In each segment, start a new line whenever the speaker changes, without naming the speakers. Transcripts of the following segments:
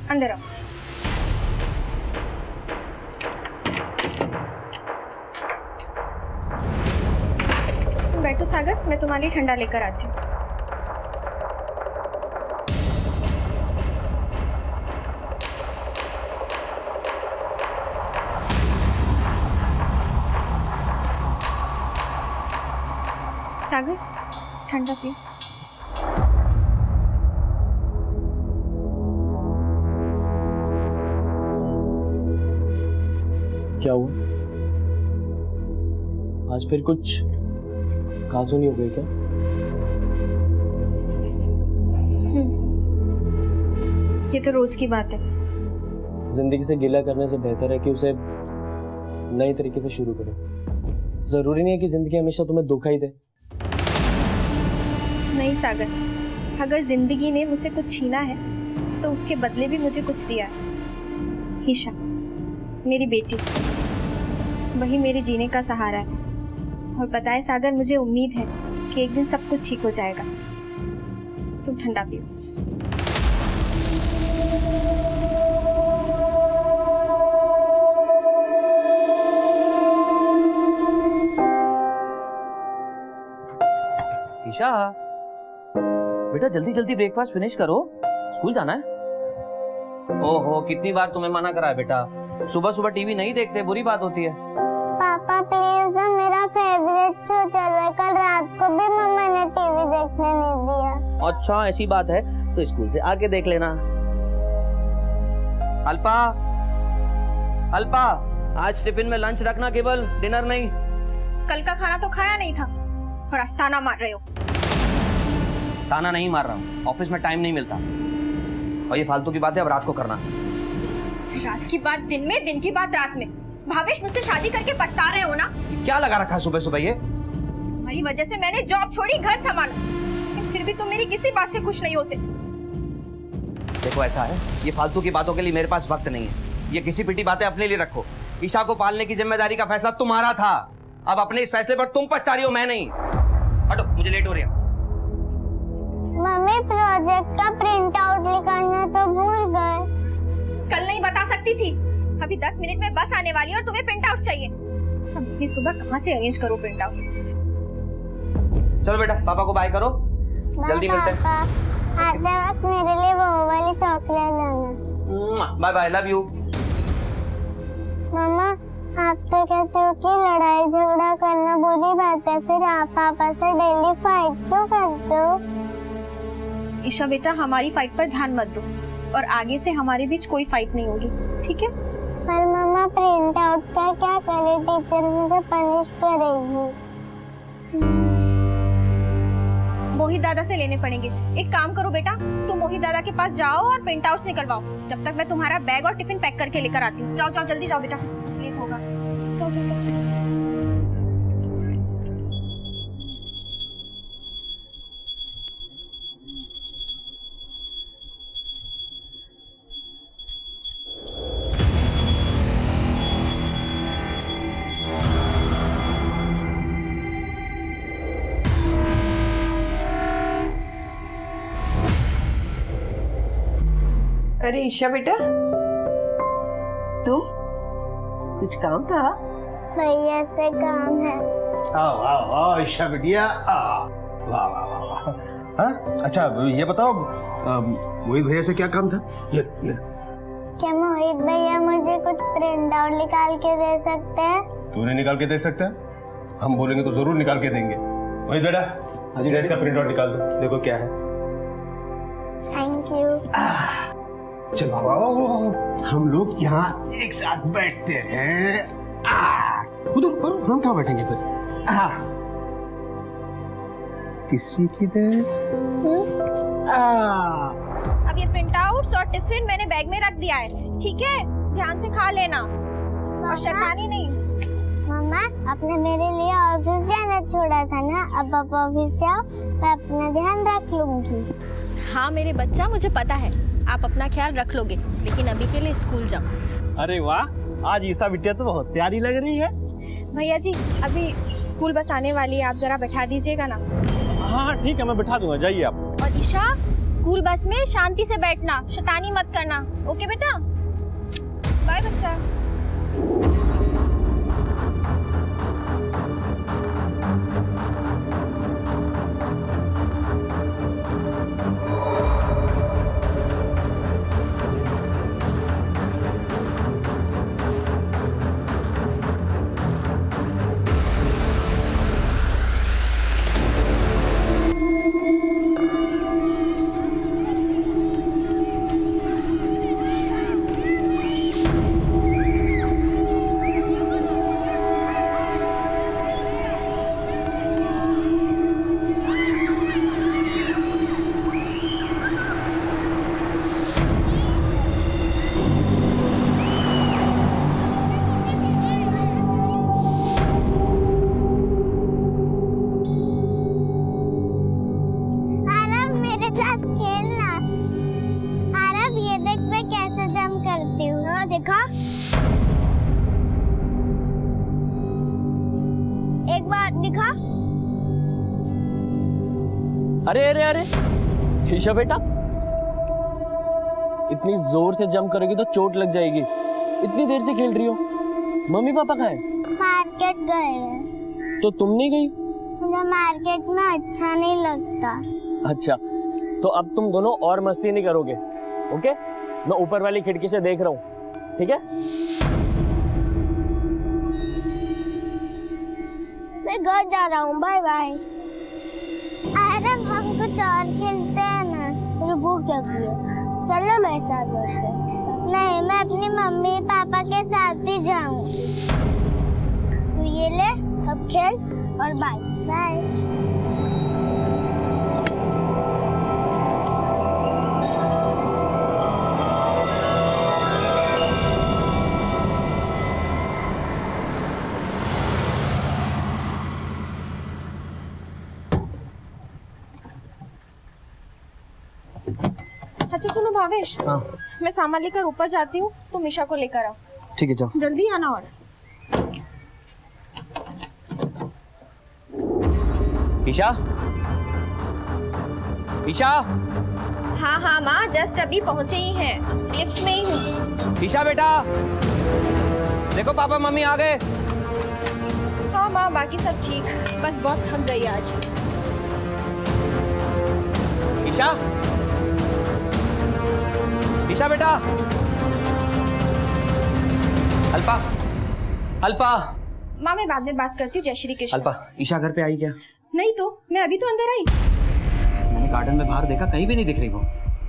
अंदर आओ। तुम बैठो सागर, मैं तुम्हारे लिए ठंडा लेकर आती हूँ। सागर, ठंडा पियो।
क्या हुआ? आज फिर कुछ काजू नहीं हो गई क्या?
ये तो रोज की बात है।
जिंदगी से गिला करने से बेहतर है कि उसे नए तरीके से शुरू करो। जरूरी नहीं है कि जिंदगी हमेशा तुम्हें धोखा ही दे।
नहीं सागर, अगर जिंदगी ने मुझसे कुछ छीना है तो उसके बदले भी मुझे कुछ दिया है। ईशा, मेरी बेटी, वही मेरे जीने का सहारा है। और पता है सागर, मुझे उम्मीद है कि एक दिन सब कुछ ठीक हो जाएगा। तुम ठंडा पियो।
ईशा, बेटा जल्दी जल्दी ब्रेकफास्ट फिनिश करो, स्कूल जाना है। ओहो, कितनी बार तुम्हें मना करा है बेटा, सुबह सुबह टीवी नहीं देखते, बुरी बात होती है।
पापा प्लीज ना, मेरा फेवरेट शो चल रहा है। कल रात को भी मम्मा ने टीवी देखने नहीं दिया।
अच्छा ऐसी बात है तो स्कूल से आके देख लेना। अल्पा, अल्पा, आज टिफिन में लंच रखना, केवल डिनर नहीं।
कल का खाना तो खाया नहीं था और आज ताना मार रहे हो।
ताना नहीं मार रहा हूँ, ऑफिस में टाइम नहीं मिलता। और ये फालतू की बातें अब रात को करना।
रात की बात दिन में, दिन की बात रात में। भावेश, मुझसे शादी करके पछता रहे हो ना?
क्या लगा रखा सुबह सुबह ये?
तुम्हारी वजह से मैंने जॉब छोड़ी, घर संभाला, लेकिन फिर भी तुम मेरी किसी बात से खुश नहीं होते।
देखो ऐसा है, ये फालतू की बातों के लिए मेरे पास वक्त नहीं है। ये किसी पिटी बातें अपने लिए रखो। ईशा को पालने की जिम्मेदारी का फैसला तुम्हारा था। अब अपने इस फैसले पर तुम पछता रही हो, मैं नहीं। हटो, मुझे लेट हो रही है।
मम्मी प्रोजेक्ट का प्रिंट आउट निकालना तो भूल गए।
कल नहीं बता सकती थी? अभी 10 मिनट में बस आने वाली है और तुम्हें प्रिंट आउट चाहिए। अब इतनी सुबह कहाँ से अरेंज करो प्रिंट आउट?
चलो बेटा, पापा को बाय करो, जल्दी मिलते हैं।
आते वक्त मेरे लिए वो वाली चॉकलेट लाना।
Bye bye, love you.
मम्मा, आप तो कहते हो कि लड़ाई झगड़ा करना बुरी बात है, फिर आप पापा से डेली फाइट क्यों करते हो?
ईशा बेटा, हमारी फाइट पर ध्यान मत दो और आगे से हमारे बीच कोई फाइट नहीं होगी, ठीक है?
पर मम्मा प्रिंट आउट का क्या करे, टीचर मुझे पनिश करेगी।
मोहित दादा से लेने पड़ेंगे। एक काम करो बेटा, तुम मोहित दादा के पास जाओ और प्रिंट आउट निकलवाओ, जब तक मैं तुम्हारा बैग और टिफिन पैक करके लेकर आती हूँ। जाओ जाओ, जल्दी जाओ बेटा, लेट होगा। जाओ जाओ जाओ।
अरे ईशा बेटा, तुम कुछ काम था?
भैया से काम है।
आओ आओ आओ ईशा बिटिया, वाह वाह वाह वाह। हाँ अच्छा, ये बताओ मोहित भैया से क्या काम था? ये
क्या मोहित भैया मुझे कुछ प्रिंट आउट निकाल के दे सकते हैं?
क्यों नहीं निकाल के दे सकते? हम बोलेंगे तो जरूर निकाल के देंगे। मोहित बेटा, आज ड्रेस का प्रिंट आउट निकाल दो, देखो क्या है।
Thank you.
चलो आओ, हम लोग यहाँ एक साथ बैठते हैं। उधर हम कहाँ बैठेंगे फिर? किसी की देर।
अब ये प्रिंट आउट्स और टिफिन मैंने बैग में रख दिया है, ठीक है? ध्यान से खा लेना और शैतानी नहीं।
मम्मा, आपने मेरे लिए ऑफिस जाना छोड़ा था ना, अब आप ऑफिस जाओ, मैं अपना ध्यान रख लूंगी।
हाँ मेरे बच्चा, मुझे पता है आप अपना ख्याल रख लोगे, लेकिन अभी के लिए स्कूल जाओ।
अरे वाह, आज ईशा बिटिया तो बहुत प्यारी लग रही है।
भैया जी, अभी स्कूल बस आने वाली है, आप जरा बैठा दीजिएगा ना।
हाँ ठीक है, मैं बिठा दूंगा, जाइए आप।
और ईशा, स्कूल बस में शांति से बैठना, शैतानी मत करना। ओके बेटा, बाय बच्चा।
आरव मेरे साथ खेलना। आरव ये देख मैं कैसे जंप करती हूँ। हाँ देखा, एक बार दिखा।
अरे अरे अरे ईशा बेटा, इतनी जोर से जंप करोगी तो चोट लग जाएगी। इतनी देर से खेल रही हो। मम्मी पापा कहाँ हैं?
मार्केट गए हैं।
तो तुम नहीं गई?
मुझे मार्केट में अच्छा नहीं लगता।
अच्छा, तो अब तुम दोनों और मस्ती नहीं करोगे, ओके? मैं ऊपर वाली खिड़की से देख रहा हूँ, ठीक है?
मैं घर जा रहा हूँ, बाय बाय। आरव हम कुछ और खेलते हैं ना, मुझे भूख लगी है। चलो मेरे साथ बैठते। नहीं, मैं अपनी मम्मी पापा के साथ ही जाऊँ। तू ये ले, अब खेल और बाय बाय।
अच्छा सुनो भावेश,
हाँ
मैं सामान लेकर ऊपर जाती हूँ, तुम ईशा को लेकर आओ।
ठीक है, जाओ।
जल्दी आना। और
ईशा, ईशा,
हाँ हाँ माँ, जस्ट अभी पहुँचे ही हैं, लिफ्ट में ही हूँ।
ईशा बेटा, देखो पापा मम्मी आ गए।
हाँ माँ, बाकी सब ठीक, बस बहुत थक गई आज।
ईशा, ईशा बेटा, अल्पा, अल्पा,
माँ मैं बाद में बात करती हूँ। जय श्री कृष्ण।
अल्पा, ईशा घर पे आई क्या?
नहीं तो, मैं अभी तो अंदर आई।
मैंने गार्डन में बाहर देखा, कहीं भी नहीं दिख रही वो।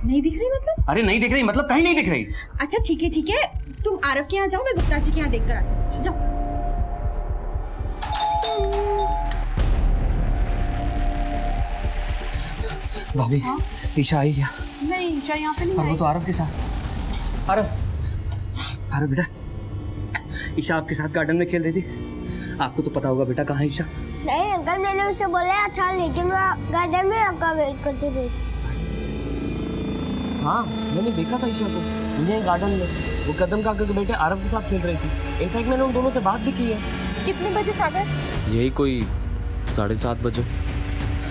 नहीं दिख रही मतलब?
अरे नहीं दिख रही मतलब कहीं नहीं दिख रही।
अच्छा ठीक है, तुम आरव के यहाँ जाओ, मैं गुप्ता जी के यहाँ देख कर आती हूँ। जाओ।
भाभी, ईशा आई क्या?
नहीं, ईशा यहाँ पे नहीं
और वो
आई।
तो आरव के साथ। आरव बेटा, ईशा आपके साथ गार्डन में खेल रही थी। आपको तो पता होगा बेटा कहाँ है ईशा।
नहीं अंकल, मैंने उसे बोला था, लेकिन वो गार्डन में आपका वेट करती थी।
हाँ, मैंने देखा था ईशा को यहीं गार्डन में। वो कदम काका के बेटे आरव के साथ खेल रही थी। इनफैक्ट मैंने उन दोनों से बात भी की है।
कितने बजे सागर?
यही कोई 7:30 बजे।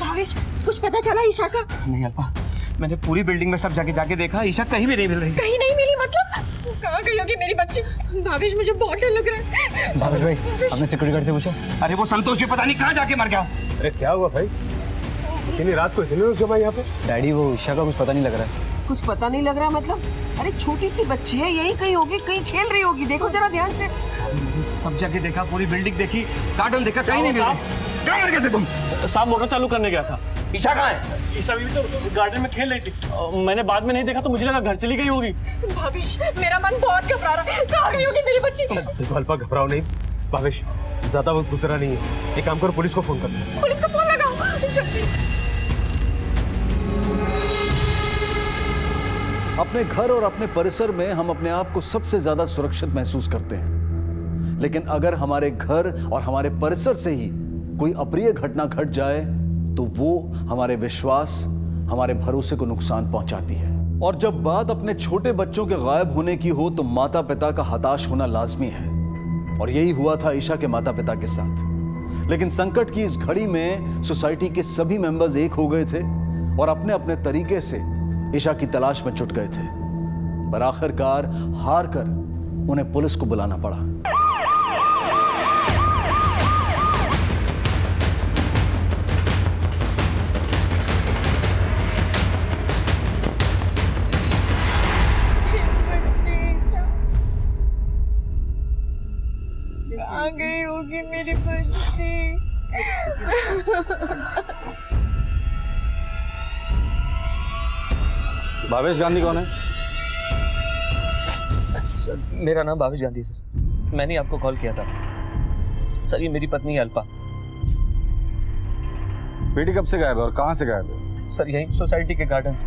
भावेश, कुछ पता चला ईशा का?
नहीं अल्पा, मैंने पूरी बिल्डिंग में सब जगह जाके देखा, ईशा कहीं भी नहीं मिल रही।
कहीं नहीं मिली मतलब? कहाँ गई होगी मेरी बच्ची? भावेश मुझे बहुत डर लग रहा है।
भावेश भाई, आपने सिक्योरिटी गार्ड से पूछा? अरे वो संतोष जी पता नहीं कहाँ जाके मर गया।
अरे क्या हुआ भाई? इतनी रात को इतने लोग जमा यहाँ पे?
डैडी, वो ईशा का कुछ पता नहीं लग रहा है।
कुछ पता नहीं लग रहा मतलब? अरे छोटी सी बच्ची है, यही कहीं होगी, कहीं खेल रही होगी। देखो जरा ध्यान से।
सब जगह देखा, पूरी बिल्डिंग देखी, गार्डन देखा, कहीं नहीं मिल रही। कहाँ मर गए थे तुम?
साहब मोटर चालू करने गया था।
ईशा कहाँ है?
ईशा भी तो गार्डन में खेल रही थी। मैंने बाद में नहीं देखा तो मुझे लगा घर चली गई होगी।
भावेश, मेरा मन बहुत घबरा रहा है। कहाँ गई होगी मेरी बच्ची?
देखो अल्पा, घबराओ नहीं। भावेश, ज्यादा वक्त गुजरा नहीं है। एक काम करो, पुलिस को फोन कर।
पुलिस को फोन लगाओ जल्दी।
अपने घर और अपने परिसर में हम अपने आप को सबसे ज्यादा सुरक्षित महसूस करते हैं, लेकिन अगर हमारे घर और हमारे परिसर से ही कोई अप्रिय घटना घट जाए तो वो हमारे विश्वास, हमारे भरोसे को नुकसान पहुंचाती है। और जब बात अपने छोटे बच्चों के गायब होने की हो तो माता पिता का हताश होना लाजमी है, और यही हुआ था ईशा के माता पिता के साथ। लेकिन संकट की इस घड़ी में सोसाइटी के सभी मेंबर्स एक हो गए थे और अपने अपने तरीके से ईशा की तलाश में जुट गए थे, पर आखिरकार हार कर उन्हें पुलिस को बुलाना पड़ा।
आ गई होगी मेरी बच्ची।
भावेश गांधी कौन है?
सर मेरा नाम भावेश गांधी सर, मैंने आपको कॉल किया था सर। ये मेरी पत्नी है अल्पा।
बेटी कब से गायब है और कहाँ से गायब है?
सर यही सोसाइटी के गार्डन से।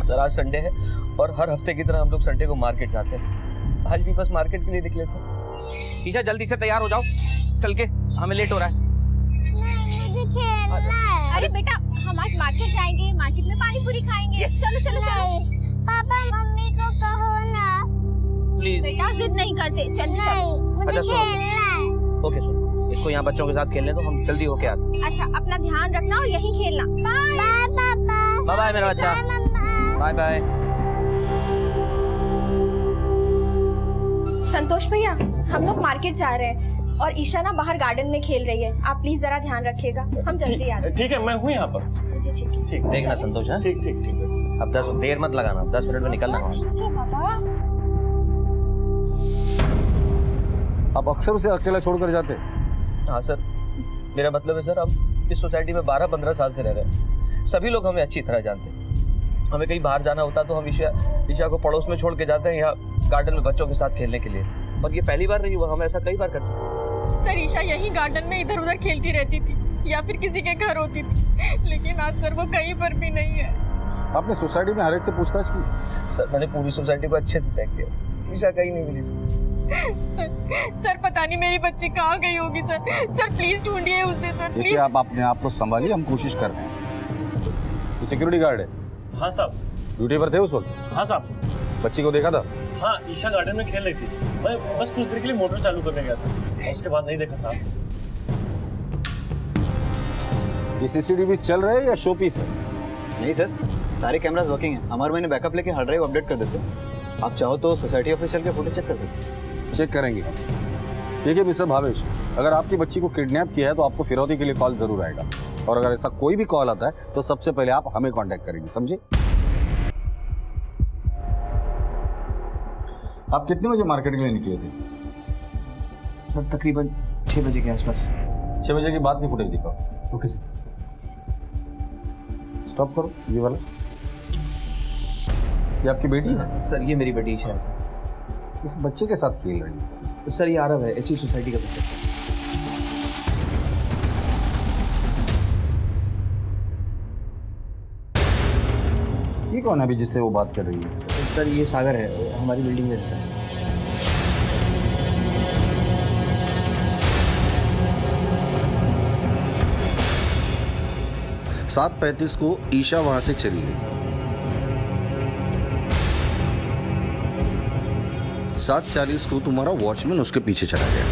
सर आज संडे है और हर हफ्ते की तरह हम लोग संडे को मार्केट जाते हैं। आज भी बस मार्केट के लिए निकले थे। ईशा जल्दी से तैयार हो जाओ, चल के हमें लेट हो रहा है।
मुझे खेलना है।
अरे बेटा हम आज मार्केट जाएंगे, मार्केट में पानी पूरी खाएंगे। चलो चलो चलो।
पापा मम्मी को कहो ना।
प्लीज।
बेटा जिद नहीं करते, चल चल।
नहीं, मुझे
अच्छा, सुनो।
खेलना है।
ओके सुनो, इसको यहाँ बच्चों के साथ खेलने दो, हम जल्दी होके आते हैं।
अच्छा अपना ध्यान रखना और यहीं खेलना। बाय
बाय पापा।
बाय बाय मेरा बच्चा।
बाय मम्मा।
Bye bye.
संतोष भैया हम लोग मार्केट जा रहे हैं और ईशा ना बाहर गार्डन में खेल रही है। आप प्लीज जरा ध्यान रखिएगा, हम जल्दी आते
ठीक है, मैं हूँ यहाँ पर।
हैं। जी ठीक है।
ठीक
देखना संतोष है,
ठीक ठीक ठीक है।
अब 10 देर मत लगाना, 10 मिनट में निकलना वहाँ से।
ठीक है बाबा।
आप अक्सर उसे अकेला छोड़कर जाते?
हाँ सर, मेरा मतलब है सर, हम इस सोसाइटी में 12-15 साल से रह रहे हैं। सभी लोग हमें अच्छी तरह जानते हैं। हमें कहीं बाहर जाना होता तो हम ईशा को पड़ोस में छोड़ के जाते हैं यहाँ गार्डन में बच्चों के साथ खेलने के लिए। और ये पहली बार नहीं हुआ, हम ऐसा कई बार कर चुके हैं।
सर ईशा यही गार्डन में इधर उधर खेलती रहती थी या फिर किसी के घर होती थी, लेकिन आज सर वो कहीं पर भी नहीं है।
आपने सोसाइटी में हर एक से पूछताछ की?
सर मैंने पूरी सोसाइटी को अच्छे से चेक किया, ईशा कहीं नहीं मिली।
सर पता नहीं मेरी बच्ची कहाँ गई होगी सर। सर प्लीज ढूंढिए उसे सर,
देखिए
प्लीज।
आप अपने आप को संभालिए, हम कोशिश कर रहे हैं। तो सिक्योरिटी गार्ड है?
हाँ साहब।
ड्यूटी पर थे उस वक्त?
हाँ साहब।
बच्ची को देखा था?
हाँ ईशा गार्डन में खेल रही थी, मैं बस कुछ देर के लिए मोटर चालू करने गया था और उसके बाद नहीं देखा साहब।
ये सीसीटीवी चल रहे हैं या शो पीस है?
नहीं सर, सारे कैमरास वर्किंग हैं। हमारे मैंने बैकअप लेके हार्ड ड्राइव अपडेट कर देते हैं। आप चाहो तो सोसाइटी ऑफिस चल के फोटो चेक कर सकते हैं।
चेक करेंगे। ठीक है मिस्टर भावेश, अगर आपकी बच्ची को किडनैप किया है तो आपको फिरौती के लिए कॉल जरूर आएगा, और अगर ऐसा कोई भी कॉल आता है तो सबसे पहले आप हमें कांटेक्ट करेंगे, समझे? आप कितने बजे मार्केट के लिए निकले थे?
सर तकरीबन 6 बजे के आसपास।
6 बजे के बाद की फुटेज दिखाओ।
Okay sir.
स्टॉप करो ये वाला। ये आपकी बेटी है?
सर ये मेरी बेटी ईशा है सर।
इस बच्चे के साथ खेल रही है?
सर ये आरव है, इसी सोसाइटी का बच्चा।
ये कौन है अभी जिससे वो बात कर रही है?
सर ये सागर है, हमारी बिल्डिंग में रहता है।
7:35 को ईशा वहां से चली गई। 7:40 को तुम्हारा वॉचमैन उसके पीछे चला गया।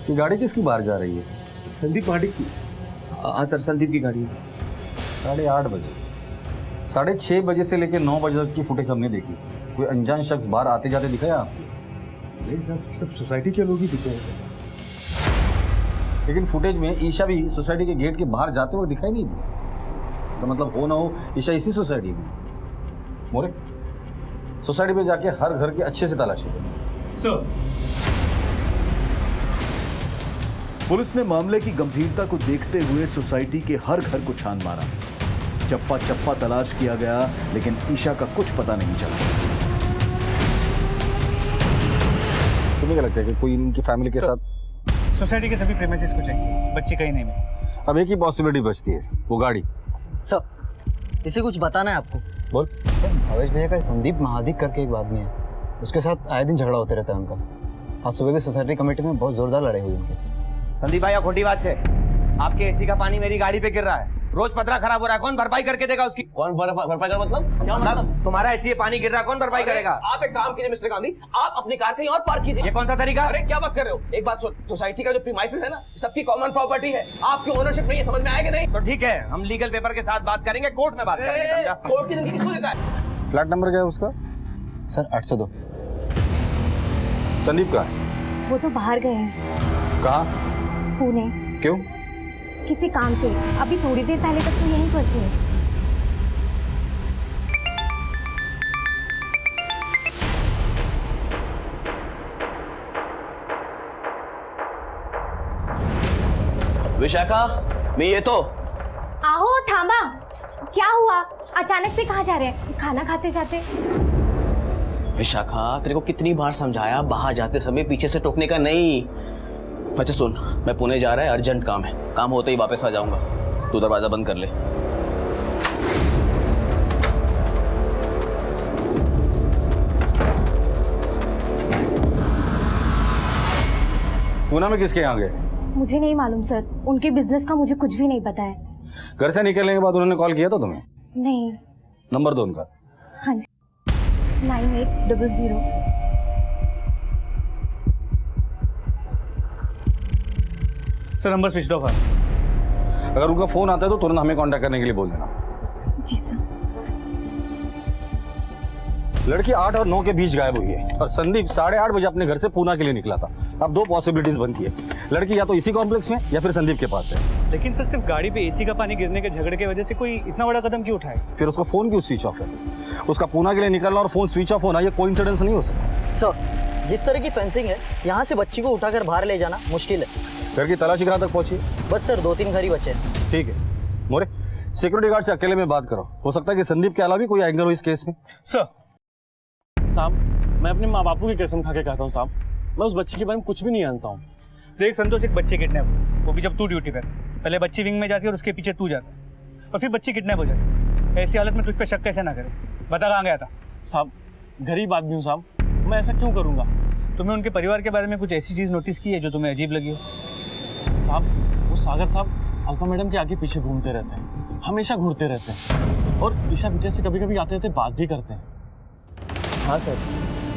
ये गाड़ी किसकी बाहर जा रही है?
संदीप पाटिल की। हाँ सर संदीप की गाड़ी है।
8:30 बजे, 6:30 बजे से लेकर 9 बजे तक की फुटेज हमने देखी। कोई अनजान शख्स बाहर आते जाते दिखाया आपको?
नहीं सर, सब सोसाइटी के लोग ही दिखे हैं सर।
लेकिन फुटेज में ईशा भी सोसाइटी के गेट के बाहर जाते हुए दिखाई नहीं दी। इसका मतलब हो ना हो ईशा इसी सोसाइटी में। मोरे, सोसाइटी में जाके हर घर की अच्छे से तलाशी करो।
सर
पुलिस ने मामले की गंभीरता को देखते हुए सोसाइटी के हर घर को छान मारा। चप्पा चप्पा तलाश किया गया, लेकिन ईशा का कुछ पता नहीं चला।
तुम्हें क्या लगता है कि कोई इनकी फैमिली के साथ?
सोसाइटी के सभी प्रेमिसेस को चाहिए, बच्चे कहीं नहीं मिले।
अब एक ही पॉसिबिलिटी बचती है, वो गाड़ी।
सर इसे कुछ बताना है आपको।
बोल।
सर भावेश भैया का संदीप महादिक करके एक आदमी है, उसके साथ आए दिन झगड़ा होते रहता है उनका। आज सुबह भी सोसाइटी कमेटी में बहुत जोरदार लड़ाई हुई उनकी।
संदीप भाई खोटी बात है, आपके एसी का पानी मेरी गाड़ी पे गिर रहा है। रोज पतरा खराब हो रहा है, कौन भरपाई करके देगा उसकी?
कौन भरपाई का मतलब क्या
मतलब तुम्हारा ऐसी पानी गिर रहा है, कौन भरपाई करेगा?
आप एक काम कीजिए मिस्टर गांधी, आप अपनी कार कहीं और पार्क कीजिए।
ये कौन सा तरीका?
अरे क्या बात कर रहे हो? एक बात सुन, सोसाइटी का जो प्रीमाइसेस है ना, सबकी कॉमन प्रॉपर्टी है, आपकी ओनरशिप नहीं है, समझ में आएगा नहीं?
तो ठीक है, हम लीगल पेपर के साथ बात करेंगे, कोर्ट में बात करेंगे, समझा?
कोर्ट की धमकी किसको देता है?
फ्लैट नंबर क्या है उसका?
सर 802।
संदीप का है?
वो तो बाहर गए हैं,
कहाँ?
पुणे,
क्यों?
किसी काम से। अभी थोड़ी देर पहले तक तो यहीं पर थे।
विशाखा, मैं ये तो
आहो, थांबा। क्या हुआ? अचानक से कहाँ जा रहे हैं? खाना खाते जाते?
विशाखा, तेरे को कितनी बार समझाया, बाहर जाते समय पीछे से टोकने का नहीं। अच्छा सुन, मैं पुणे जा रहा है, अर्जेंट काम है, काम होते ही वापस आ जाऊंगा, तू दरवाजा बंद कर ले।
पूना में किसके यहाँ गए?
मुझे नहीं मालूम सर, उनके बिजनेस का मुझे कुछ भी नहीं पता है।
घर से निकलने के बाद उन्होंने कॉल किया था तुम्हें?
नहीं।
नंबर दो उनका।
हाँ जी, 9800।
सर नंबर स्विच ऑफ है।
अगर उनका फोन आता है तो तुरंत हमें कांटेक्ट करने के लिए बोल देना।
जी सर।
लड़की 8 और 9 के बीच गायब हुई है और संदीप 8:30 बजे अपने घर से पूना के लिए निकला था। अब दो पॉसिबिलिटीज बनती है, लड़की या तो इसी कॉम्प्लेक्स में या फिर संदीप के पास है।
लेकिन सर सिर्फ गाड़ी पे एसी का पानी गिरने के झगड़े की वजह से कोई इतना बड़ा कदम क्यों उठाए?
फिर उसका फोन क्यों स्विच ऑफ है? उसका पूना के लिए निकलना और फोन स्विच ऑफ होना ये कोइंसिडेंस नहीं हो सकता।
सर, जिस तरह की फेंसिंग है, यहाँ से बच्ची को उठाकर बाहर ले जाना मुश्किल है।
घर की तलाशी कहाँ तक पहुंची?
बस सर 2-3 घर ही बचे हैं।
ठीक है मोरे, सिक्योरिटी गार्ड से अकेले में बात करो, हो सकता है कि संदीप के अलावा भी कोई एंगल हो इस केस में।
सर साहब, मैं अपने माँ बापू की कसम खा के कहता हूँ साहब, मैं उस बच्ची के बारे में कुछ भी नहीं जानता हूँ। देख संतोष, एक बच्चे किडनैप, वो भी जब तू ड्यूटी पर। पहले बच्ची विंग में जाती है और उसके पीछे तू जाता है, और फिर बच्ची किडनैप हो जाती है। ऐसी हालत में तुझ पे शक कैसे ना करे? बता कहाँ गया था? साहब गरीब आदमी हूँ साहब, मैं ऐसा क्यों करूँगा? तुम्हें उनके परिवार के बारे में कुछ ऐसी चीज़ नोटिस की है जो तुम्हें अजीब लगी हो? साहब वो सागर साहब अल्पा मैडम के आगे पीछे घूमते रहते हैं, हमेशा घूरते रहते हैं, और ईशा बेटे से कभी कभी आते आते बात भी करते हैं।
हाँ सर,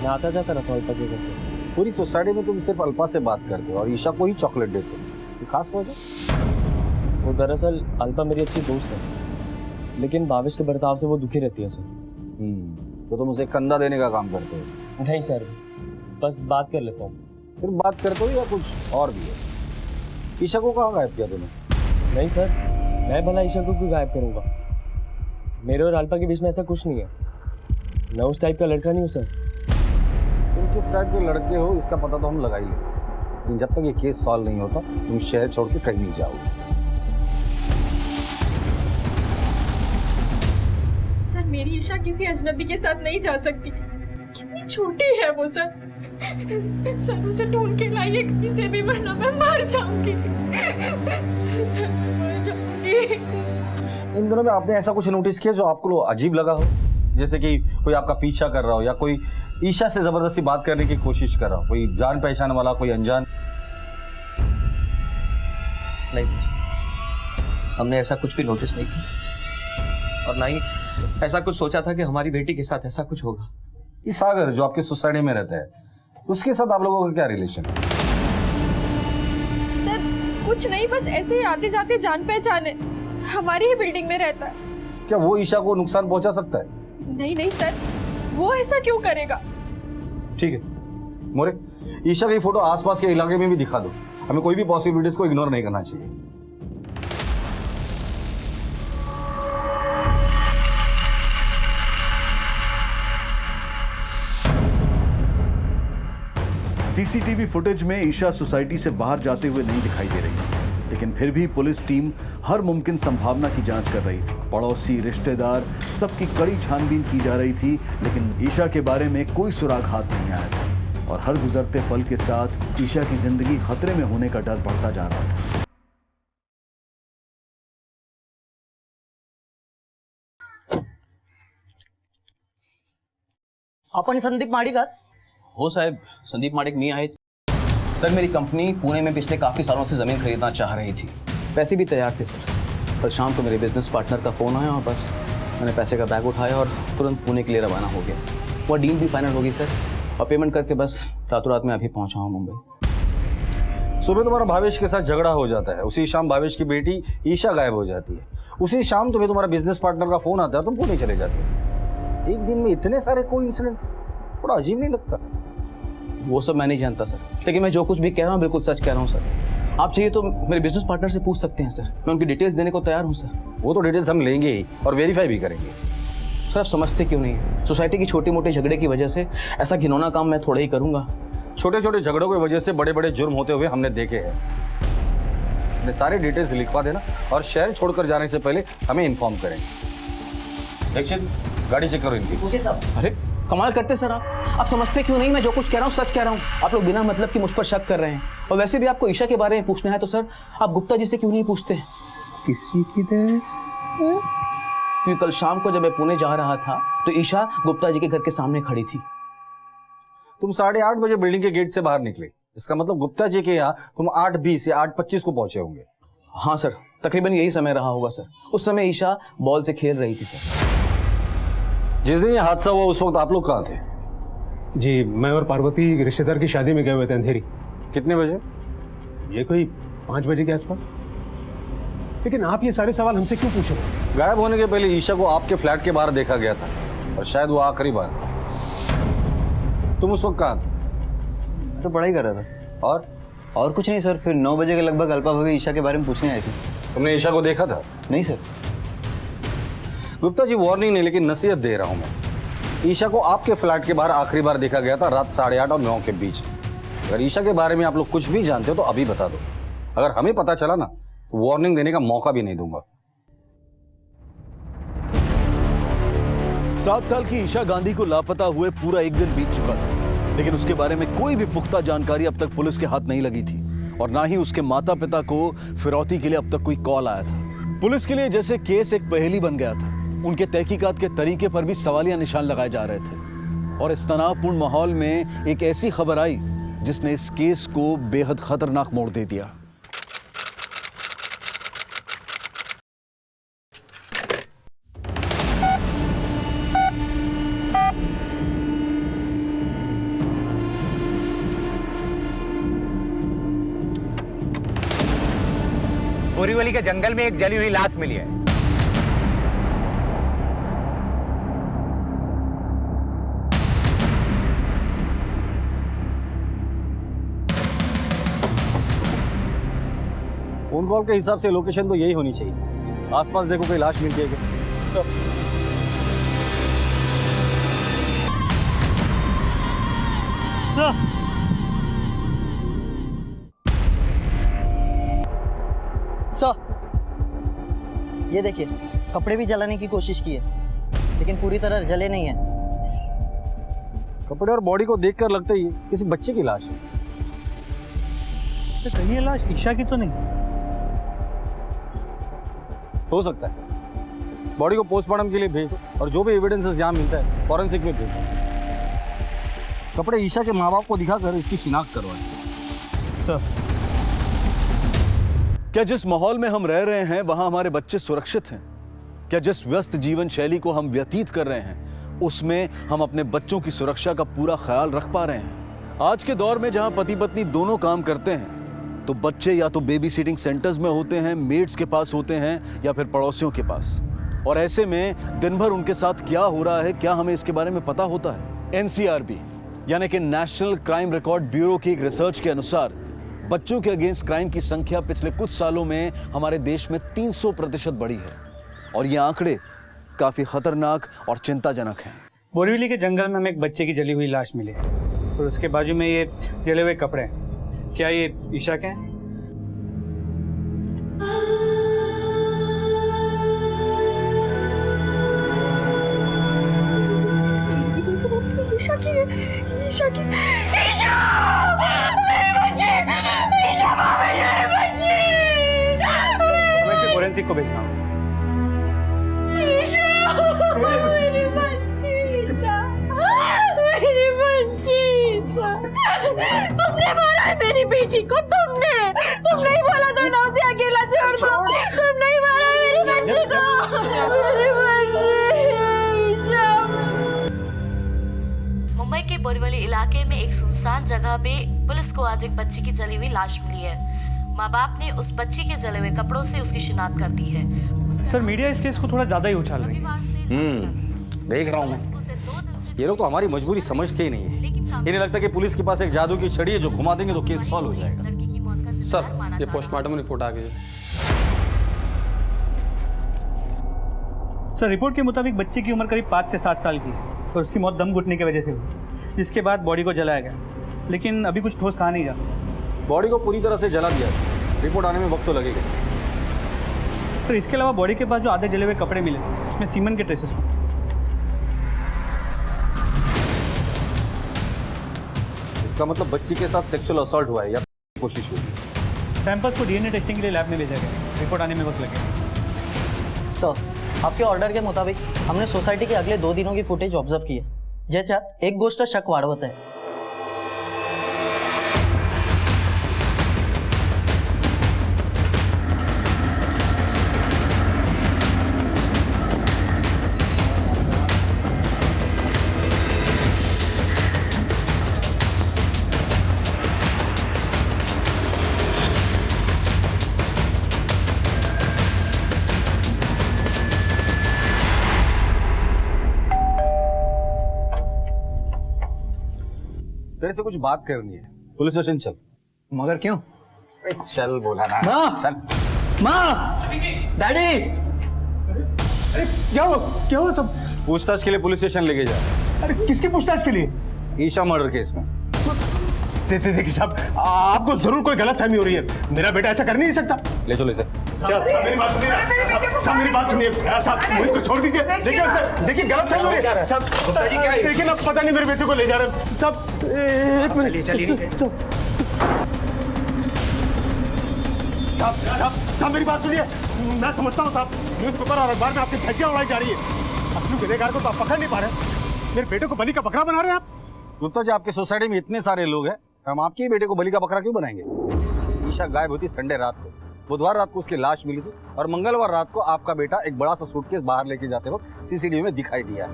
मैं आता जाता रहता हूँ अल्पा के घर पे।
पूरी सोसाइटी में तुम सिर्फ अल्पा से बात करते हो और ईशा को ही चॉकलेट देते हो, ये खास वजह?
वो दरअसल अल्पा मेरी अच्छी दोस्त है, लेकिन भावेश के बर्ताव से वो दुखी रहती है सर।
तो तुम उसे कंधा देने का काम करते हो?
नहीं सर, बस बात कर लेता हूँ।
सिर्फ बात करते हो या कुछ और भी है? ईशा को कहाँ गायब किया तुमने?
नहीं सर, मैं भला ईशा को क्यों गायब करूँगा? मेरे और अल्पा के बीच में ऐसा कुछ नहीं है, मैं उस टाइप का लड़का नहीं हूँ सर।
तुम किस टाइप के लड़के हो इसका पता तो हम लगा ही लेंगे, लेकिन जब तक ये केस सॉल्व नहीं होता तुम शहर छोड़ के कहीं नहीं जाओगे।
सर मेरी ईशा किसी अजनबी के साथ नहीं जा सकती, कितनी छोटी है वो सर। सर उसे ढूंढ के लाइए कहीं से भी, वरना मैं मर जाऊंगी। सर मैं मर जाऊंगी।
इन दिनों में आपने ऐसा कुछ नोटिस किया जो आपको अजीब लगा हो? जैसे कि कोई आपका पीछा कर रहा हो या कोई ईशा से जबरदस्ती बात करने की कोशिश कर रहा हो, कोई जान पहचान वाला, कोई अनजान?
नहीं सर, हमने ऐसा कुछ भी नोटिस नहीं किया, और ना ही ऐसा कुछ सोचा था कि हमारी बेटी के साथ ऐसा कुछ होगा।
ये सागर जो आपके सोसाइटी में रहता है, उसके साथ आप लोगों का क्या रिलेशन है?
सर कुछ नहीं, बस ऐसे ही आते जाते जान पहचान है, हमारी ही बिल्डिंग में रहता है।
क्या वो ईशा को नुकसान पहुंचा सकता है?
नहीं नहीं सर, वो ऐसा क्यों करेगा?
ठीक है मोरे, ईशा की फोटो आसपास के इलाके में भी दिखा दो, हमें कोई भी पॉसिबिलिटीज को इग्नोर नहीं करना चाहिए।
सीसीटीवी फुटेज में ईशा सोसाइटी से बाहर जाते हुए नहीं दिखाई दे रही, लेकिन फिर भी पुलिस टीम हर मुमकिन संभावना की जांच कर रही थी। पड़ोसी, रिश्तेदार, सबकी कड़ी छानबीन की जा रही थी, लेकिन ईशा के बारे में कोई सुराग हाथ नहीं आया था, और हर गुजरते पल के साथ ईशा की जिंदगी खतरे में होने का डर बढ़ता जा रहा था।
आपण संदीप माडिक
हो साहब, संदीप माडिक मी आहेत। सर मेरी कंपनी पुणे में पिछले काफ़ी सालों से ज़मीन खरीदना चाह रही थी, पैसे भी तैयार थे सर, कल शाम को मेरे बिजनेस पार्टनर का फ़ोन आया और बस मैंने पैसे का बैग उठाया और तुरंत पुणे के लिए रवाना हो गया। वो डील भी फाइनल होगी सर, और पेमेंट करके बस रातों रात में अभी पहुंचा हूँ मुंबई।
सुबह तुम्हारा भावेश के साथ झगड़ा हो जाता है, उसी शाम भावेश की बेटी ईशा गायब हो जाती है, उसी शाम तुम्हें तुम्हारा बिजनेस पार्टनर का फोन आता है, तुम पुणे चले जाते हो। एक दिन में इतने सारे कोइंसिडेंस, थोड़ा अजीब नहीं लगता?
वो सब मैं नहीं जानता सर, लेकिन मैं जो कुछ भी कह रहा हूँ बिल्कुल सच कह रहा हूँ सर। आप चाहिए तो मेरे बिजनेस पार्टनर से पूछ सकते हैं सर, मैं उनकी डिटेल्स देने को तैयार हूँ सर।
वो तो डिटेल्स हम लेंगे ही और वेरीफाई भी करेंगे।
सर आप समझते क्यों नहीं है? सोसाइटी की छोटी मोटी झगड़े की वजह से ऐसा घिनौना काम मैं थोड़ा ही करूँगा।
छोटे छोटे झगड़ों की वजह से बड़े बड़े जुर्म होते हुए हमने देखे हैं। अपने सारे डिटेल्स लिखवा देना और शहर छोड़कर जाने से पहले हमें इन्फॉर्म करेंगे। दीक्षित, गाड़ी चेक करो इनकी।
अरे कमाल करते सर आप समझते क्यों नहीं? मैं जो कुछ कह रहा हूँ सच कह रहा हूँ। आप लोग बिना मतलब कि मुझ पर शक कर रहे हैं, और वैसे भी आपको ईशा के बारे में पूछना है तो सर आप गुप्ता जी से क्यों नहीं पूछते?
किसी की देर?
क्योंकि कल शाम को जब मैं पुणे जा रहा था तो ईशा गुप्ता जी के घर के सामने खड़ी थी।
तुम 8:30 बजे बिल्डिंग के गेट से बाहर निकले, इसका मतलब गुप्ता जी के यहाँ तुम 8:20 या 8:25 को पहुंचे होंगे।
हाँ सर, तकरीबन यही समय रहा होगा सर। उस समय ईशा बॉल से खेल रही थी सर।
जिस दिन ये हादसा हुआ उस वक्त आप लोग कहाँ थे?
जी, मैं और पार्वती रिश्तेदार की शादी में गए हुए थे अंधेरी।
कितने बजे?
ये कोई 5 बजे के आसपास। लेकिन आप ये सारे सवाल हमसे क्यों पूछ रहे हैं?
गायब होने के पहले ईशा को आपके फ्लैट के बाहर देखा गया था और शायद वो आखिरी बार था। तुम उस वक्त कहाँ थे?
तो पढ़ाई कर रहा था। और कुछ नहीं सर। फिर 9 बजे के लगभग अल्पा भाभी ईशा के बारे में पूछने आई थी।
तुमने ईशा को देखा था?
नहीं सर।
गुप्ता जी, वार्निंग नहीं लेकिन नसीहत दे रहा हूं मैं। ईशा को आपके फ्लैट के बाहर आखिरी बार देखा गया था रात 8:30 और 9 के बीच। अगर ईशा के बारे में आप लोग कुछ भी जानते हो तो अभी बता दो। अगर हमें पता चला ना तो वार्निंग देने का मौका भी नहीं दूंगा।
7 साल की ईशा गांधी को लापता हुए पूरा एक दिन बीत चुका था, लेकिन उसके बारे में कोई भी पुख्ता जानकारी अब तक पुलिस के हाथ नहीं लगी थी, और ना ही उसके माता पिता को फिरौती के लिए अब तक कोई कॉल आया था। पुलिस के लिए जैसे केस एक पहेली बन गया था। उनके तहकीकात के तरीके पर भी सवालिया निशान लगाए जा रहे थे, और इस तनावपूर्ण माहौल में एक ऐसी खबर आई जिसने इस केस को बेहद खतरनाक मोड़ दे दिया।
बोरीवली के जंगल में एक जली हुई लाश मिली है।
फोन कॉल के हिसाब से लोकेशन तो यही होनी चाहिए। आसपास देखो कोई लाश मिल जाएगी।
सर, ये देखिए, कपड़े भी जलाने की कोशिश की है लेकिन पूरी तरह जले नहीं है।
कपड़े और बॉडी को देखकर लगता ही किसी बच्चे की लाश है।
तो कहीं ये लाश ईशा की तो नहीं?
हो सकता है। बॉडी को पोस्टमार्टम के लिए भेज दो और जो भी एविडेंसेस यहाँ मिलता है फॉरेंसिक में भेज दो। कपड़े ईशा के माँ बाप को दिखाकर इसकी शिनाख्त करवाएं।
क्या जिस माहौल में हम रह रहे हैं वहां हमारे बच्चे सुरक्षित हैं? क्या जिस व्यस्त जीवन शैली को हम व्यतीत कर रहे हैं उसमें हम अपने बच्चों की सुरक्षा का पूरा ख्याल रख पा रहे हैं? आज के दौर में जहां पति पत्नी दोनों काम करते हैं तो बच्चे या तो बेबी सिटिंग सेंटर्स में होते हैं, मेड्स के पास होते हैं, या फिर पड़ोसियों के पास। और ऐसे में दिन भर उनके साथ क्या हो रहा है, क्या हमें इसके बारे में पता होता है? NCRB यानी कि नेशनल क्राइम रिकॉर्ड ब्यूरो की एक रिसर्च के अनुसार बच्चों के अगेंस्ट क्राइम की संख्या पिछले कुछ सालों में हमारे देश में 300% बढ़ी है, और ये आंकड़े काफी खतरनाक और चिंताजनक हैं।
बोरीवली के जंगल में हमें एक बच्चे की जली हुई लाश मिली और उसके बाजू में ये जले हुए कपड़े हैं। क्या ये ईशा के हैं?
ईशा की है, ईशा की, ईशा! मेरे बच्चे! ईशा भाभी, मेरे बच्चे!
मैं इसे फोरेंसिक को भेजना हूँ।
ईशा! मेरे बच्चे! ईशा! मेरे बच्चे! ईशा! तुमने मारा है मेरी बेटी को, तुमने! तुम नहीं बोला था ना उसे अकेला छोड़ दो। तुम नहीं मारा है मेरी
इलाके में एक सुनसान जगह पे पुलिस को आज एक बच्ची की जली हुई लाश मिली है। माँ बाप ने उस बच्ची के जले हुए कपड़ों से उसकी शिनाख्त कर दी है।
सर मीडिया इस केस को थोड़ा ज्यादा ही उछाल रही है।
देख रहा हूँ मैं, ये लोग तो हमारी मजबूरी समझते ही नहीं है। इन्हें लगता है कि पुलिस के पास एक जादू की छड़ी है जो घुमा देंगे तो केस सॉल्व हो जाएगा।
सर ये पोस्टमार्टम रिपोर्ट आ गई है।
सर रिपोर्ट के मुताबिक बच्चे की उम्र करीब 5 से 7 साल की है और उसकी मौत दम घुटने की वजह से हुई, जिसके बाद बॉडी को जलाया गया, लेकिन अभी कुछ ठोस कहा नहीं जा सकता।
बॉडी को पूरी तरह से जला दिया, रिपोर्ट आने में वक्त तो लगेगा।
सर इसके अलावा बॉडी के पास जो आधे जले हुए कपड़े मिले उसमें सीमन के ट्रेसेस हुए।
इसका मतलब बच्ची के साथ सेक्सुअल असॉल्ट हुआ है या कोशिश हुई।
सैंपल्स को डीएनए टेस्टिंग के लिए लैब में भेजा गया, रिपोर्ट आने में वक्त लगेगा।
सर आपके ऑर्डर के मुताबिक हमने सोसाइटी के अगले 2 दिनों की फुटेज ऑब्जर्व की है, ज्याच्यात एक गोष्ट शक वाढवत आहे।
तेरे से कुछ बात करनी है, पुलिस स्टेशन चल।
मगर क्यों?
चल बोला ना।
माँ!
चल।
माँ! डैडी!
अरे क्या हुआ सब? पूछताछ के लिए पुलिस स्टेशन लेके जा।
अरे किसकी पूछताछ के लिए?
ईशा मर्डर केस में।
देखिए साहब, आपको जरूर कोई गलतफहमी हो रही है। मेरा बेटा ऐसा कर नहीं सकता।
ले चलो इसे।
साहब मेरी बात सुनिए। साहब मेरी बात सुनिए। साहब मोहित को छोड़ दीजिए। देखिए गलतफहमी हो रही है। साहब देखिए ना, पता नहीं मेरे बेटे को ले जा रहे हैं। साहब एक मिनट। चलिए। साहब मेरी बात सुनिए। मैं समझता हूँ साहब, न्यूज़पेपर और अखबार में आपकी धज्जियां उड़ाई जा रही है। असली गुनहगार को तो आप पकड़ नहीं पा रहे। मेरे बेटे को बलि का बकरा बना रहे हैं आप।
गुप्ता जी, आपके सोसाइटी में इतने सारे लोग हैं, हम आपके ही बेटे को बलि का बकरा क्यों बनाएंगे? ईशा गायब हुई थी संडे रात को, बुधवार रात को उसकी लाश मिली थी और मंगलवार रात को आपका बेटा एक बड़ा सा सूटकेस बाहर लेके जाते वक्त सीसीटीवी में दिखाई दिया है।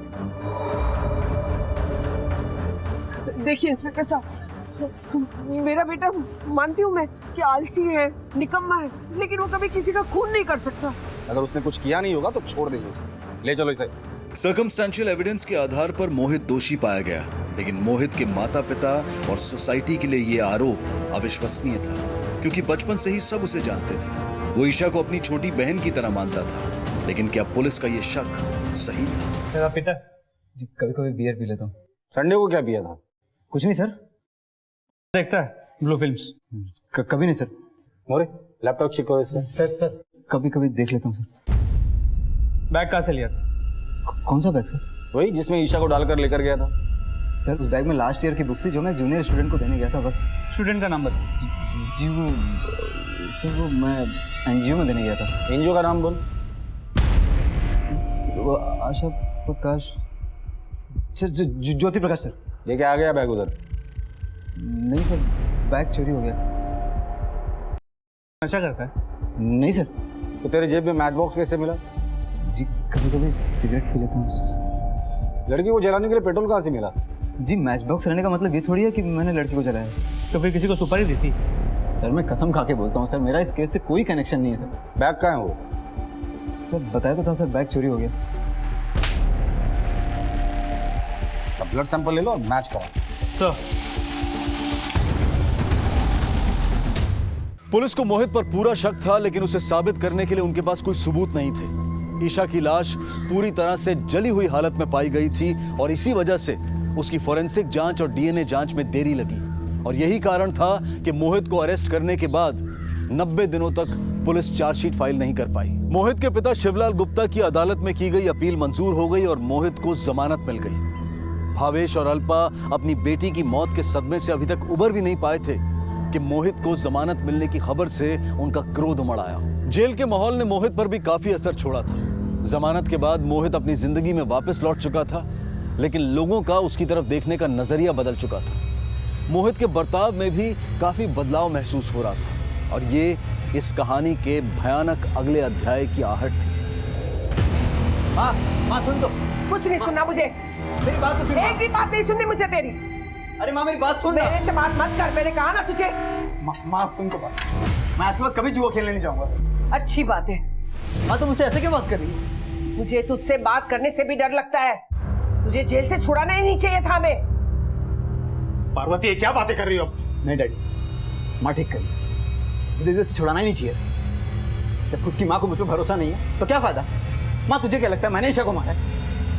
देखिए इंस्पेक्टर साहब, मेरा बेटा मानती हूँ मैं कि आलसी है, निकम्मा है, लेकिन वो कभी किसी का खून नहीं कर सकता।
अगर उसने कुछ किया नहीं होगा तो छोड़ दीजिए उसे। ले चलो इसे।
सर्कमस्टेंशियल एविडेंस के आधार पर मोहित दोषी पाया गया, लेकिन मोहित के माता पिता और सोसाइटी के लिए ये आरोप अविश्वसनीय था, क्योंकि बचपन से ही सब उसे जानते थे। वो ईशा को अपनी छोटी बहन की तरह मानता था, लेकिन क्या पुलिस का ये शक सही था?
मेरा पिता
जी कभी कभी बियर पी लेता हूँ।
संडे को क्या पिया था?
कुछ नहीं सर।
देखता है ब्लू फिल्म्स।
कभी नहीं सर।
मोरे लैपटॉप चेक करो इसे।
सर कभी कभी देख लेता हूँ सर।
बैग कहाँ से लिया था?
कौन सा बैग सर?
वही जिसमें ईशा को डालकर लेकर गया था।
सर उस बैग में लास्ट ईयर की बुक्स थी जो मैं जूनियर स्टूडेंट को देने गया था, बस।
स्टूडेंट का नाम बता।
जी वो मैं एनजीओ में देने गया था।
एनजीओ का नाम बोल।
वो आशा प्रकाश सर, ज्योति प्रकाश सर।
लेके आ गया बैग उधर?
नहीं सर, बैग चोरी हो गया।
नशा करता है?
नहीं सर।
तो तेरे जेब में मैच बॉक्स कैसे मिला?
जी कभी कभी सिगरेट पी लेता हूँ।
लड़की को जलाने के लिए पेट्रोल कहाँ से मिला?
जी मैच बॉक्स रहने का मतलब ये थोड़ी है कि मैंने लड़की को जलाया।
तो फिर किसी को सुपारी दी थी?
सर मैं कसम खा के बोलता हूँ सर, मेरा इस केस से कोई कनेक्शन नहीं है सर।
बैग कहाँ है वो?
सर बताया तो था सर, बैग चोरी हो गया।
इसका ब्लड सैंपल ले लो और मैच करो।
तो
पुलिस को मोहित पर पूरा शक था, लेकिन उसे साबित करने के लिए उनके पास कोई सबूत नहीं थे। ईशा की लाश पूरी तरह से जली हुई हालत में पाई गई थी और इसी वजह से उसकी फोरेंसिक जांच और डीएनए जांच में देरी लगी, और यही कारण था कि मोहित को अरेस्ट करने के बाद 90 दिनों तक पुलिस चार्जशीट फाइल नहीं कर पाई। मोहित के पिता शिवलाल गुप्ता की अदालत में की गई अपील मंजूर हो गई और मोहित को जमानत मिल गई। भावेश और अल्पा अपनी बेटी की मौत के सदमे से अभी तक उबर भी नहीं पाए थे कि मोहित को जमानत मिलने की खबर से उनका क्रोध उमड़ आया। जेल के माहौल ने मोहित पर भी काफी असर छोड़ा था। जमानत के बाद मोहित अपनी जिंदगी में वापस लौट चुका था, लेकिन लोगों का उसकी तरफ देखने का नजरिया बदल चुका था। मोहित के बर्ताव में भी काफी बदलाव महसूस हो रहा था, और ये इस कहानी के भयानक अगले अध्याय की आहट थी।
माँ सुन तो। कुछ नहीं सुनना मुझे, मेरी बात तो सुन। एक भी बात नहीं सुननी मुझे तेरी।
अरे माँ मेरी बात सुन।
मेरे से बात मत कर, मैंने कहा ना तुझे।
माँ सुन तो बात, मैं आज के बाद कभी जुआ खेलने नहीं जाऊंगा।
अच्छी बात है।
माँ तुम मुझसे ऐसे क्यों बात कर रही है?
मुझे तुझसे बात करने से भी डर लगता है। तुझे जेल से छुड़ाना ही नहीं चाहिए था हमें।
पार्वती ये क्या बातें कर रही हो?
नहीं डैडी, माँ ठीक करी, मुझे जेल से छुड़ाना ही नहीं चाहिए। जब खुद की माँ को मुझ पर भरोसा नहीं है तो क्या फायदा? माँ तुझे क्या लगता है मैंने ईशा को मारा है?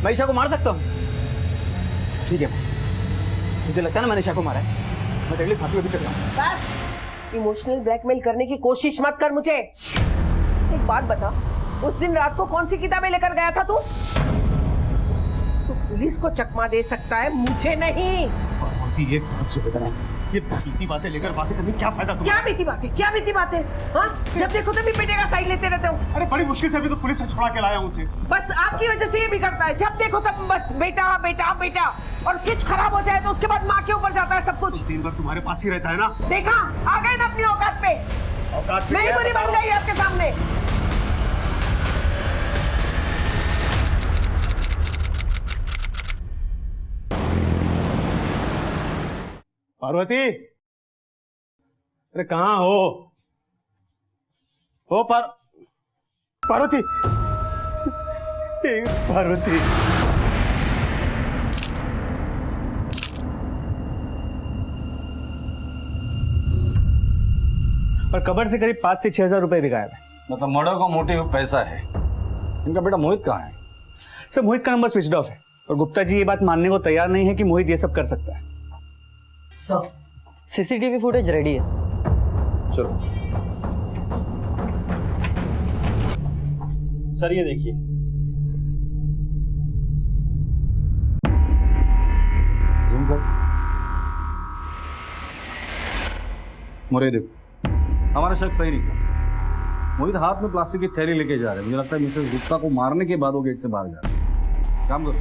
मैं ईशा को मार सकता हूँ? ठीक है माँ, मुझे लगता है ना मैंने ईशा को मारा है, मैं तेरे लिए फांसी पे भी चढ़ जाऊंगा।
बस इमोशनल ब्लैकमेल करने की कोशिश मत कर मुझे। एक बात बता, उस दिन रात को कौन सी किताबें लेकर गया था तू? तू पुलिस को चकमा दे सकता है, मुझे नहीं।
पार्वती ये बात से बता, ये बीती बातें लेकर बातें करने क्या फायदा तुम्हारा?
क्या बीती बातें, क्या बीती बातें? हाँ, जब देखो तभी बेटे का साइड लेते रहते हो।
अरे बड़ी मुश्किल से अभी तो पुलिस से छुड़ा के लाया हूँ उसे।
बस आपकी वजह से ये भी करता है, जब देखो तब बस बेटा बेटा बेटा, और कुछ खराब हो जाए तो उसके बाद माँ के ऊपर जाता है सब कुछ।
दिन भर तुम्हारे पास ही रहता है ना।
देखा, आ गए ना अपनी औकात पे।
औकात
मैं ही बुरी बन गई आपके सामने।
पार्वती, अरे कहाँ हो पार्वती, पार्वती।
और कबर से करीब 5 से 6 हजार रुपए भी गायब है।
मतलब मर्डर का मोटिव पैसा है। इनका बेटा मोहित कहाँ है?
सर मोहित का नंबर स्विच ऑफ है और गुप्ता जी ये बात मानने को तैयार नहीं है कि मोहित ये सब कर सकता है।
सर सीसीटीवी फुटेज रेडी है।
चलो
सर ये देखिए,
जूम कर। मोरे देखो, हमारा शक सही निकला। मोहित हाथ में प्लास्टिक की थैली लेके जा रहे हैं। मुझे लगता है मिसेस गुप्ता को मारने के बाद वो गेट से बाहर जा रहे हैं। काम करो,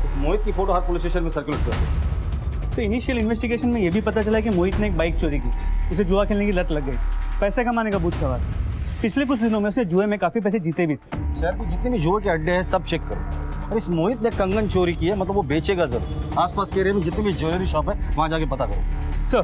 इस मोहित की फोटो हर पुलिस स्टेशन में सर्कुलेट कर दो।
सर इनिशियल इन्वेस्टिगेशन में ये भी पता चला कि मोहित ने एक बाइक चोरी की, उसे जुआ खेलने की लत लग गई, पैसे कमाने का भूत सवार। पिछले कुछ दिनों में उसने जुए में काफी पैसे जीते भी थे।
शहर में जितने भी जुए के अड्डे हैं सब चेक करो। और इस मोहित ने कंगन चोरी की है, मतलब वो बेचेगा जरूर। आसपास के एरिया में जितनी भी ज्वेलरी शॉप है वहां जाके पता करो।
सर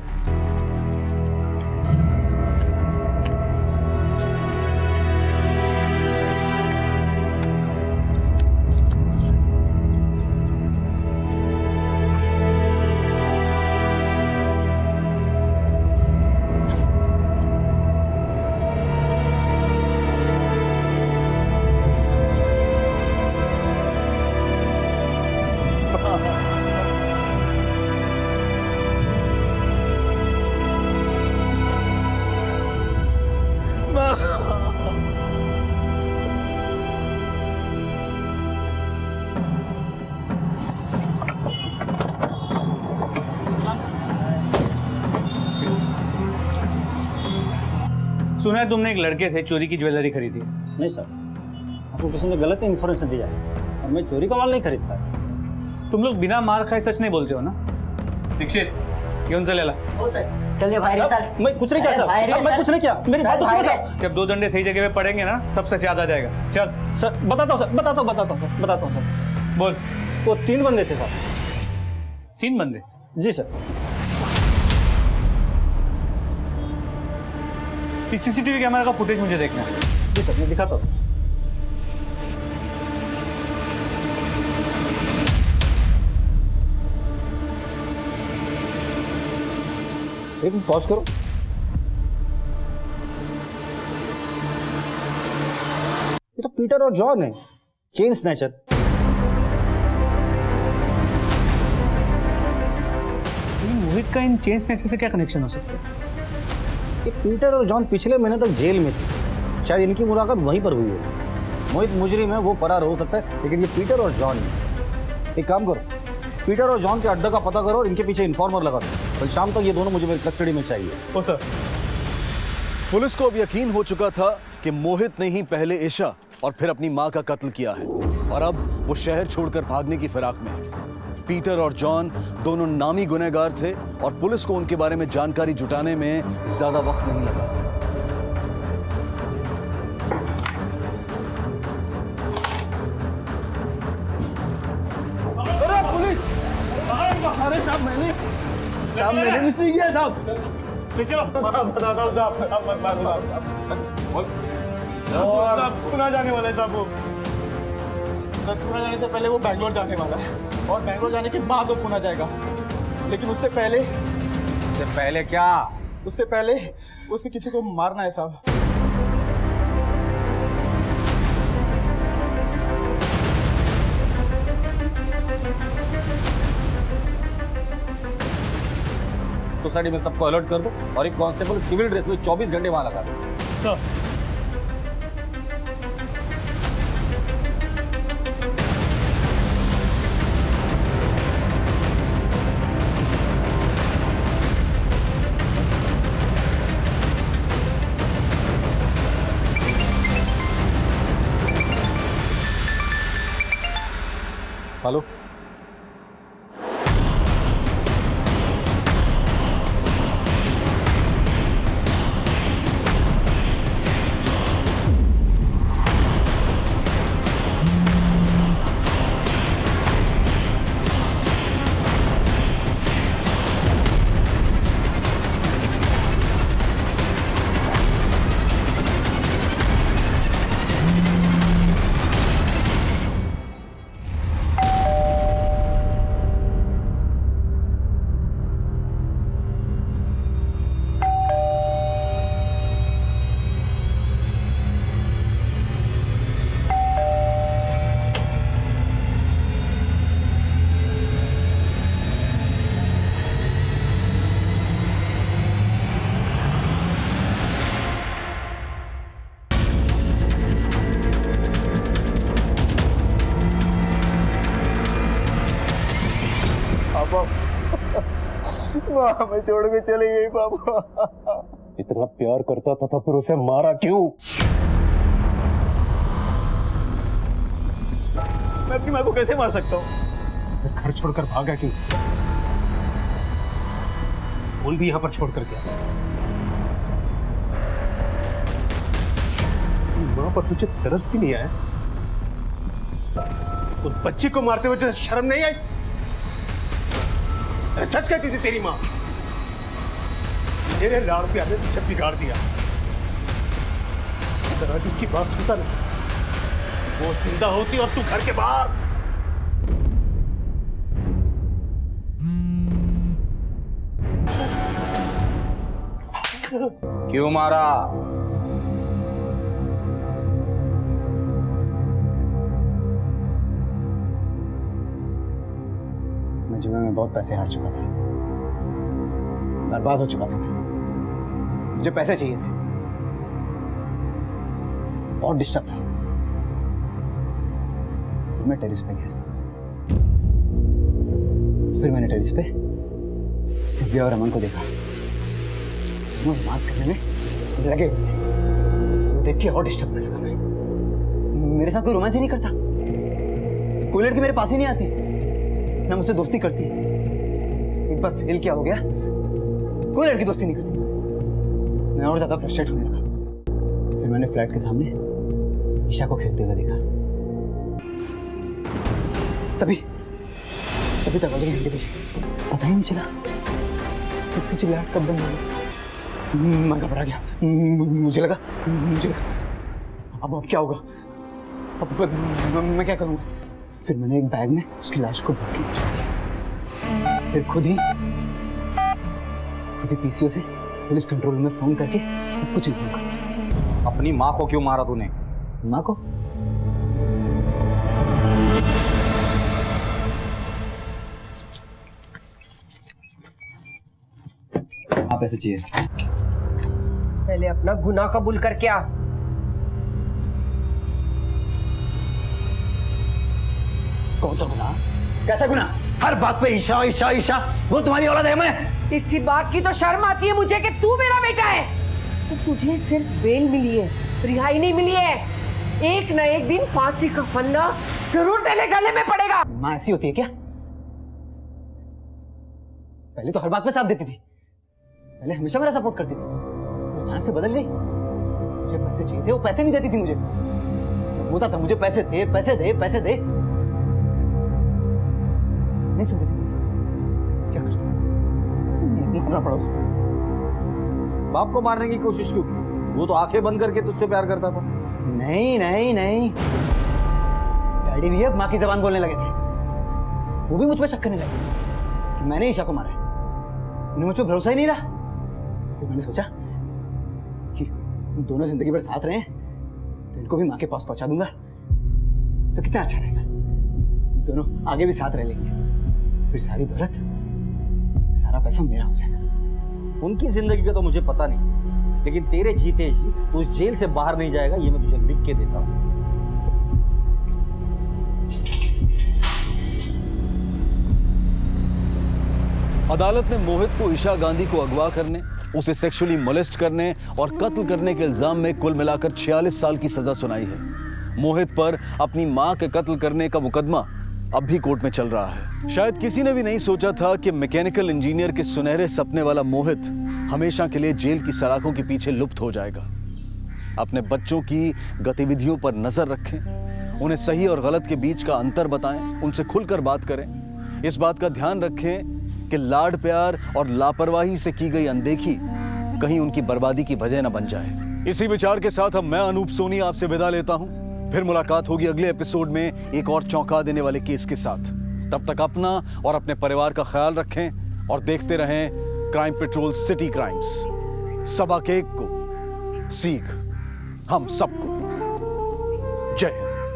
सुना है तुमने एक लड़के से चोरी की ज्वेलरी खरीदी?
नहीं सर, आपको किसी ने गलत इन्फॉर्मेशन दिया है और मैं चोरी का माल नहीं खरीदता।
तुम लोग बिना मार खाए सच नहीं बोलते हो ना? दीक्षित घेऊन चलेला।
चलिए भाई चल।
मैं कुछ नहीं किया सर, मैं कुछ नहीं किया। मेरी बात सुनो सर।
जब 2 डंडे सही जगह पे पड़ेंगे ना सब सच याद आ जाएगा। चल
सर, बताता हूँ सर।
बोल।
वो 3 बंदे थे सर।
3 बंदे?
जी सर।
सीसीटीवी कैमरा का फुटेज मुझे देखना है।
जी सर, मैं दिखाता हूँ। एक मिनट पॉज करो। ये तो पीटर और जॉन है, चेन स्नैचर।
मोहित का इन चेन स्नैचर से क्या कनेक्शन हो सकता है?
ये पीटर और जॉन पिछले महीने तक जेल में थे, शायद इनकी मुलाकात वहीं पर हुई है। मोहित मुजरिम है, वो फरार हो सकता है, लेकिन ये पीटर और जॉन है। एक काम करो, पीटर और जॉन के अड्डे का पता करो और इनके पीछे इन्फॉर्मर लगा दो। कल शाम तक ये दोनों मुझे मेरी कस्टडी में चाहिए।
ओ सर।
पुलिस को अब यकीन हो चुका था कि मोहित ने ही पहले ईशा और फिर अपनी मां का कत्ल किया है और अब वो शहर छोड़कर भागने की फिराक में है। पीटर और जॉन दोनों नामी गुनहगार थे और पुलिस को उनके बारे में जानकारी जुटाने में ज्यादा वक्त नहीं लगा।
अरे पुलिस! अरे साहब, साहब मैंने मिस नहीं किया साहब। बताता हूँ साहब, साहब पुणे जाने वाला है साहब वो। पुणे जाने से पहले वो बैंगलोर जाने वाला है और बैंगलोर जाने के बाद वो पुणे जाएगा, लेकिन उससे पहले क्या? उससे पहले उसे किसी को मारना है साहब।
सोसाइटी में सबको अलर्ट कर दो और एक कांस्टेबल सिविल ड्रेस में 24 घंटे वहां लगा दो। हेलो,
माँ हमें छोड़ के चली गई पापा।
इतना प्यार करता था फिर उसे मारा क्यों?
मैं अपनी माँ को कैसे मार सकता हूँ?
घर छोड़कर भागा क्यों? फोन भी यहाँ पर छोड़कर गया। माँ पर मुझे तरस भी नहीं आया? उस बच्ची को मारते हुए तुझे शर्म नहीं आई? अरे सच कहती थी तेरी माँ, मेरे लाड़ पे आने सब बिगाड़ दिया। अगर आज उसकी बात सुनता नहीं, वो जिंदा होती और तू घर के बाहर।
क्यों मारा?
मैं जुए में बहुत पैसे हार चुका था, बर्बाद हो चुका था। मुझे पैसे चाहिए थे, बहुत डिस्टर्ब था। फिर मैं टेरिस पे गया। फिर मैंने टेरिस पे दिव्या और अमन को देखा। वो रोमांस करने में लगे हुए थे। वो देख के और डिस्टर्ब होने लगा। मैं मेरे साथ कोई रोमांस ही नहीं करता। कोई लड़की मेरे पास ही नहीं आती, ना मुझसे दोस्ती करती। एक बार फेल क्या हो गया, कोई लड़की दोस्ती नहीं करती मुझसे। मैं और ज्यादा फ्रस्ट्रेट होने लगा। फिर मैंने फ्लैट के सामने ईशा को खेलते हुए देखा। तभी दरवाजे की घंटी बजी। पता ही नहीं चला उसकी चिल्लाहट कब बंद हुई। मैं घबरा गया। मुझे लगा अब क्या होगा, अब मैं क्या करूंगा। फिर मैंने एक बैग में उसकी लाश को भर के छोड़ दिया। फिर खुद ही पीसीओ से पुलिस कंट्रोल में फोन करके सब कुछ इन्फॉर्म कर दिया।
अपनी माँ को क्यों मारा तूने?
माँ को? आप ऐसे चाहिए?
पहले अपना गुनाह कबूल कर क्या?
कौन सा गुनाह? कैसा गुनाह? हर बात पे ईशा ईशा ईशा। वो तुम्हारी औलाद है। मैं
इसी बात की तो शर्म आती है मुझे कि तू मेरा बेटा है। तो तुझे सिर्फ बेल मिली है, रिहाई नहीं मिली है। एक न एक दिन फांसी का फंदा जरूर तेरे गले में पड़ेगा।
माँ ऐसी होती है क्या? पहले तो हर बात पे साथ देती थी, पहले हमेशा मेरा सपोर्ट करती थी, तो अचानक से बदल गई। मुझे पैसे चाहिए थे, वो पैसे नहीं देती थी मुझे। बोलता था मुझे पैसे दे पैसे दे पैसे दे, नहीं सुनती थी। क्या करती? ढूंढना पड़ा उसे।
बाप को मारने की कोशिश क्यों की? वो तो आंखें बंद करके तुझसे प्यार करता था।
नहीं नहीं नहीं, डैडी भी अब माँ की जबान बोलने लगे थे। वो भी मुझ पर शक करने लगे कि मैंने ईशा को मारा है। उन्हें मुझ पर भरोसा ही नहीं रहा। फिर मैंने सोचा कि दोनों जिंदगी भर साथ रहे तो इनको भी माँ के पास पहुंचा दूंगा तो कितना अच्छा रहेगा। दोनों आगे भी साथ रह लेंगे, फिर सारी दौलत, सारा पैसा मेरा हो जाएगा।
उनकी जिंदगी का तो मुझे पता नहीं, लेकिन तेरे जीते ही तो उस जेल से बाहर नहीं जाएगा, ये मैं तुझे लिख के देता हूं।
अदालत ने मोहित को ईशा गांधी को अगवा करने, उसे सेक्सुअली मोलेस्ट करने और कत्ल करने के इल्जाम में कुल मिलाकर 46 साल की सजा सुनाई है। मोहित पर अपनी मां के कत्ल करने का मुकदमा अब भी कोर्ट में चल रहा है। शायद किसी ने भी नहीं सोचा था कि मैकेनिकल इंजीनियर के सुनहरे सपने वाला मोहित हमेशा के लिए जेल की सलाखों के पीछे लुप्त हो जाएगा। अपने बच्चों की गतिविधियों पर नजर रखें, उन्हें सही और गलत के बीच का अंतर बताएं, उनसे खुलकर बात करें। इस बात का ध्यान रखें कि लाड प्यार और लापरवाही से की गई अनदेखी कहीं उनकी बर्बादी की वजह न बन जाए। इसी विचार के साथ अब मैं अनूप सोनी आपसे विदा लेता हूं। फिर मुलाकात होगी अगले एपिसोड में एक और चौंका देने वाले केस के साथ। तब तक अपना और अपने परिवार का ख्याल रखें और देखते रहें क्राइम पेट्रोल सिटी क्राइम्स। सबक एक को सीख हम सबको। जय हिंद।